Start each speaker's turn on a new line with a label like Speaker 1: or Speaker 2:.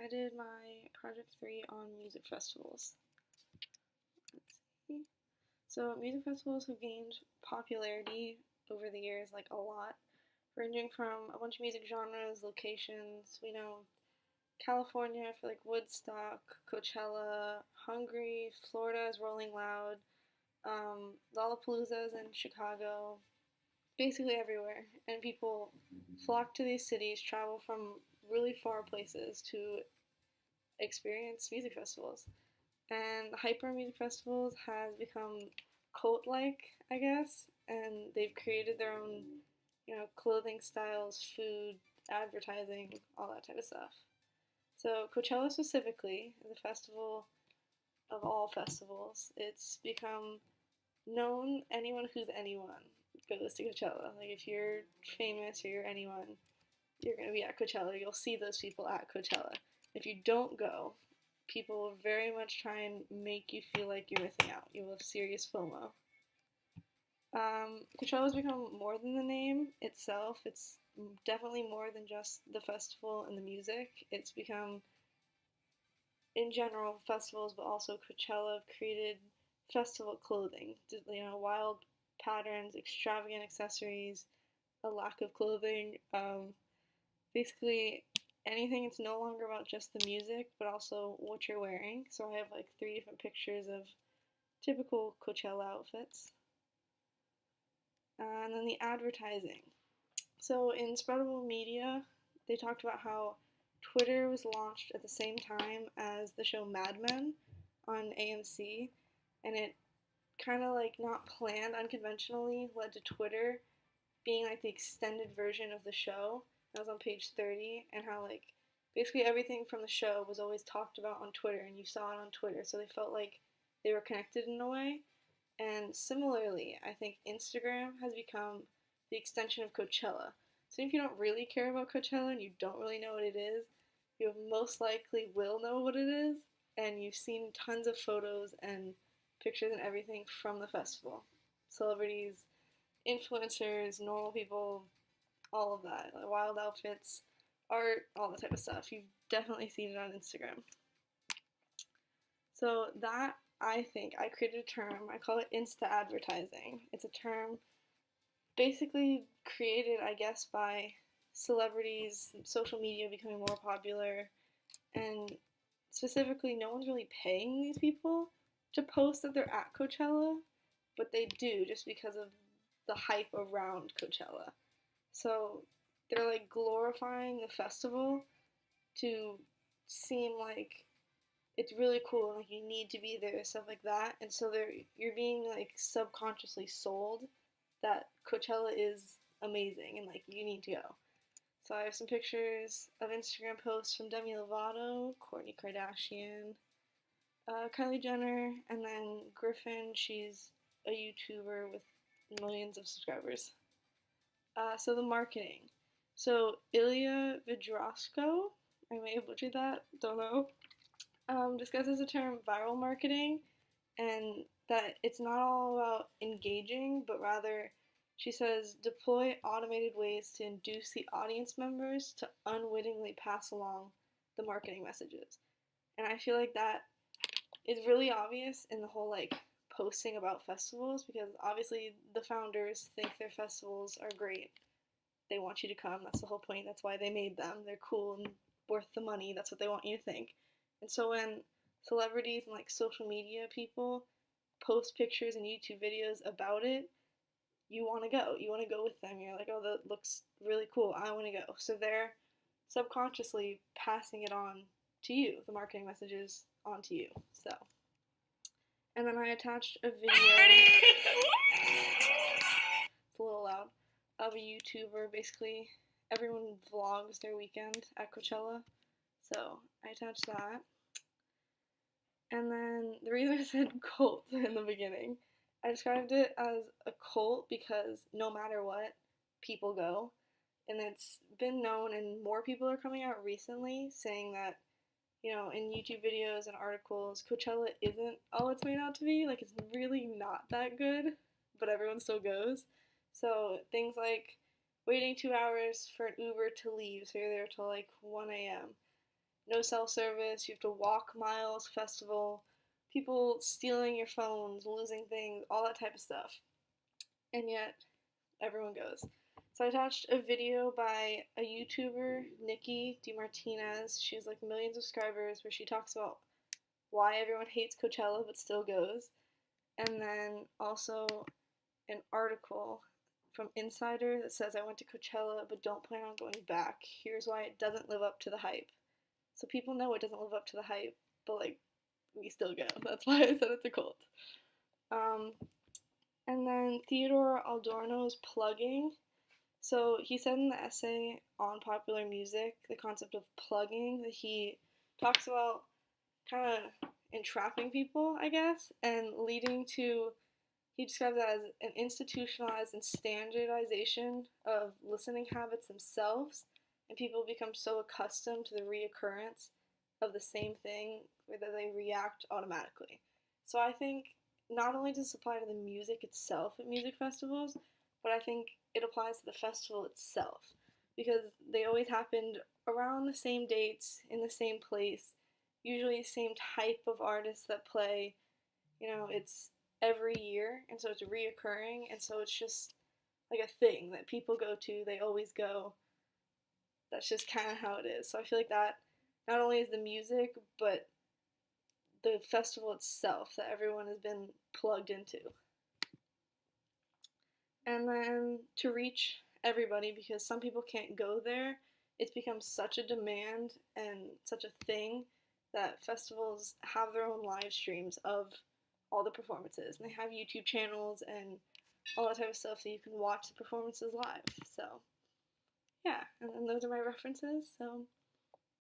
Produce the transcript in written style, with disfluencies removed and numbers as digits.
Speaker 1: I did my project 3 on music festivals. Let's see. So music festivals have gained popularity over the years, like a lot, ranging from a bunch of music genres, locations. We know California for like Woodstock, Coachella, Hungary, Florida is Rolling Loud, Lollapalooza's in Chicago, basically everywhere. And people flock to these cities, travel from really far places to experience music festivals. And hyper music festivals has become cult-like, I guess, and they've created their own, clothing styles, food, advertising, all that type of stuff. So Coachella specifically is a festival of all festivals. It's become known, anyone who's anyone goes to Coachella. Like if you're famous or you're anyone, you're going to be at Coachella. You'll see those people at Coachella. If you don't go, people will very much try and make you feel like you're missing out. You will have serious FOMO. Coachella has become more than the name itself. It's definitely more than just the festival and the music. It's become, in general, festivals, but also Coachella have created festival clothing. Wild patterns, extravagant accessories, a lack of clothing. Basically, anything. It's no longer about just the music, but also what you're wearing. So I have like 3 different pictures of typical Coachella outfits. And then the advertising. So in spreadable media, they talked about how Twitter was launched at the same time as the show Mad Men on AMC, and it kind of like not planned unconventionally led to Twitter being like the extended version of the show. That was on page 30, and how like basically everything from the show was always talked about on Twitter, and you saw it on Twitter, so they felt like they were connected in a way. And similarly, I think Instagram has become the extension of Coachella. So if you don't really care about Coachella and you don't really know what it is, you most likely will know what it is, and you've seen tons of photos and pictures and everything from the festival. Celebrities, influencers, normal people, all of that. Like wild outfits, art, all that type of stuff. You've definitely seen it on Instagram. So that, I think, I created a term, I call it Insta advertising. It's a term basically created, I guess, by celebrities, social media becoming more popular, and specifically no one's really paying these people to post that they're at Coachella, but they do just because of the hype around Coachella. So they're like glorifying the festival to seem like it's really cool and like you need to be there, stuff like that. And so you're being like subconsciously sold that Coachella is amazing and like you need to go. So I have some pictures of Instagram posts from Demi Lovato, Kourtney Kardashian, Kylie Jenner, and then Griffin. She's a YouTuber with millions of subscribers. So the marketing. So Ilya Vidrosko, I may have butchered that, don't know, discusses the term viral marketing, and that it's not all about engaging, but rather, she says, deploy automated ways to induce the audience members to unwittingly pass along the marketing messages. And I feel like that is really obvious in the whole like posting about festivals, because obviously the founders think their festivals are great. They want you to come. That's the whole point. That's why they made them. They're cool and worth the money. That's what they want you to think. And so when celebrities and like social media people post pictures and YouTube videos about it, you want to go. You want to go with them. You're like, oh, that looks really cool. I want to go. So they're subconsciously passing it on to you, the marketing messages onto you. So, and then I attached a video. It's a little loud. Of a YouTuber. Basically, everyone vlogs their weekend at Coachella. So I attached that. And then the reason I said cult in the beginning, I described it as a cult because no matter what, people go. And it's been known, and more people are coming out recently saying that, in YouTube videos and articles, Coachella isn't all it's made out to be. Like, it's really not that good, but everyone still goes. So things like waiting 2 hours for an Uber to leave, so you're there till like 1 a.m. no cell service, you have to walk miles, festival, people stealing your phones, losing things, all that type of stuff. And yet, everyone goes. So I attached a video by a YouTuber, Nikki DeMartinez. She has like millions of subscribers, where she talks about why everyone hates Coachella but still goes. And then also an article from Insider that says, I went to Coachella but don't plan on going back. Here's why it doesn't live up to the hype. So people know it doesn't live up to the hype, but like, we still go. That's why I said it's a cult. Um, and then Theodore Adorno's plugging. So he said in the essay on popular music, the concept of plugging, that he talks about kind of entrapping people, I guess, and leading to, he describes that as an institutionalized and standardization of listening habits themselves, and people become so accustomed to the reoccurrence of the same thing that they react automatically. So I think not only does this apply to the music itself at music festivals, but I think it applies to the festival itself, because they always happened around the same dates, in the same place, usually the same type of artists that play. It's every year, and so it's reoccurring, and so it's just like a thing that people go to, they always go. That's just kind of how it is. So I feel like that not only is the music, but the festival itself that everyone has been plugged into. And then to reach everybody, because some people can't go there, it's become such a demand and such a thing that festivals have their own live streams of all the performances, and they have YouTube channels and all that type of stuff, so you can watch the performances live. So yeah, and then those are my references. So